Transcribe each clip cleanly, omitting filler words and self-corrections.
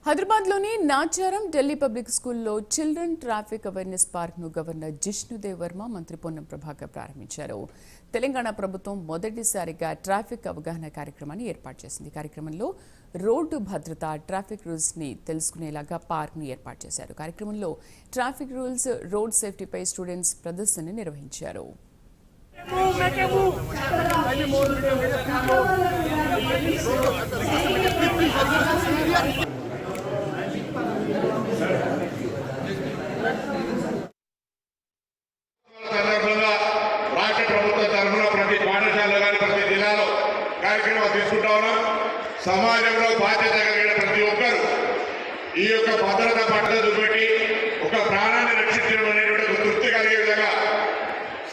హైదరాబాద్లోని నాచారం ఢిల్లీ పబ్లిక్ స్కూల్లో children traffic awareness పార్క్ను గవర్నర్ జిష్ణుదేవ్ వర్మ మంత్రి పొన్నం ప్రభాకర్ ప్రారంభించారు. తెలంగాణ ప్రభుత్వం మొదటిసారిగా ట్రాఫిక్ అవగాహన కార్యక్రమాన్ని ఏర్పాటు చేసింది. కార్యక్రమంలో రోడ్డు భద్రత, ట్రాఫిక్ రూల్స్ ని తెలుసుకునేలాగా పార్క్ను ఏర్పాటు చేశారు. కార్యక్రమంలో ట్రాఫిక్ రూల్స్, రోడ్ సేఫ్టీపై స్టూడెంట్స్ ప్రదర్శన నిర్వహించారు. రాష్ట్ర ప్రభుత్వం తరఫున ప్రతి పాఠశాలలో కానీ ప్రతి జిల్లాలో కార్యక్రమాలు తీసుకుంటా ఉన్నాం. సమాజంలో బాధ్యత కలిగిన ప్రతి ఒక్కరు ఈ యొక్క భద్రత పట్ల చూపెట్టి ఒక ప్రాణాన్ని రక్షించడం అనేటువంటి ఒక తృప్తి కలిగే విధంగా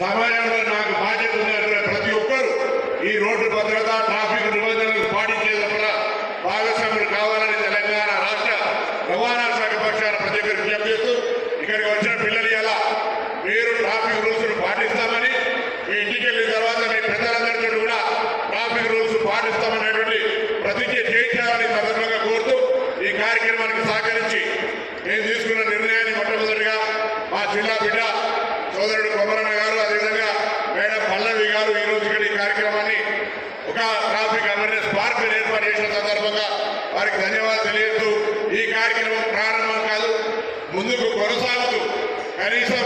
సమాజంలో నాకు బాధ్యత ఉన్నటువంటి ప్రతి ఒక్కరు ఈ రోడ్డు భద్రత, ట్రాఫిక్ నిబంధనలు పాటించేటప్పుడు భాగస్వాములు కావాలని తెలంగాణ రాష్ట్ర రవాణా శాఖ పక్షాన ప్రతి ఒక్కరు విజ్ఞప్తి చేస్తూ ఇక్కడికి వచ్చిన పిల్లలు ఎలా మీరు ట్రాఫిక్ రూల్స్ పాటిస్తామని, మీ ఇంటికి వెళ్ళిన తర్వాత మీ పెద్దలందరితో కూడా ట్రాఫిక్ రూల్స్ పాటిస్తామనేటువంటి ప్రతిజ్ఞ చేయించాలని సందర్భంగా కోరుతూ ఈ కార్యక్రమానికి సహకరించి నేను తీసుకున్న నిర్ణయాన్ని మొట్టమొదటిగా మా జిల్లా బిడ్డ సోదరుడు కొమరన్న గారు, అదేవిధంగా మేడం పల్లవి గారు ఈ రోజు ఇక్కడ ఈ కార్యక్రమాన్ని ఒక ట్రాఫిక్ అవేర్నెస్ పార్క్ ఏర్పాటు చేసిన సందర్భంగా వారికి ధన్యవాదాలు తెలియజేస్తూ ఈ కార్యక్రమం ప్రారంభం కాదు, ముందుకు కొనసాగుతూ కనీసం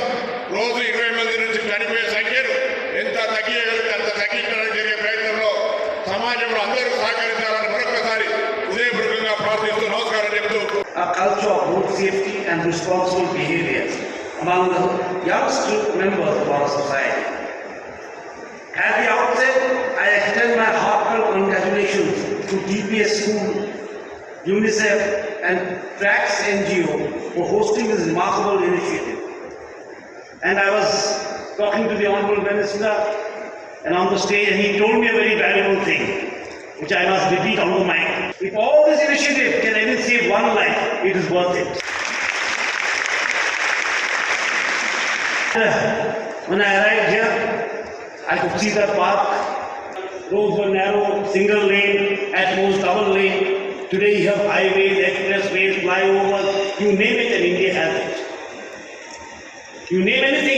రోజు 20 మంది నుంచి చనిపోయే సంఖ్యను ఎంత తగ్గించగలిగితే అంత తగ్గించడానికి జరిగే ప్రయత్నంలో సమాజంలో అందరూ సహకరించాలని మరొకసారి హృదయపూర్వకంగా ప్రార్థిస్తూ నమస్కారం చెప్తూ A culture of road safety and responsible behavior among the youngest members of our society. At the outset, I extend my heartfelt congratulations to DPS School, UNICEF and TRACS NGO for hosting this remarkable initiative. And I was talking to the Honorable Minister and on the stage, and he told me a very valuable thing, which I must repeat on the mic. If all this initiative can even save one life, it is worth it. When I arrived here, I could see the park. Roads were narrow, single lane, at most double lane. Today you have highways, expressways, flyovers, you name it, and India has it. You name anything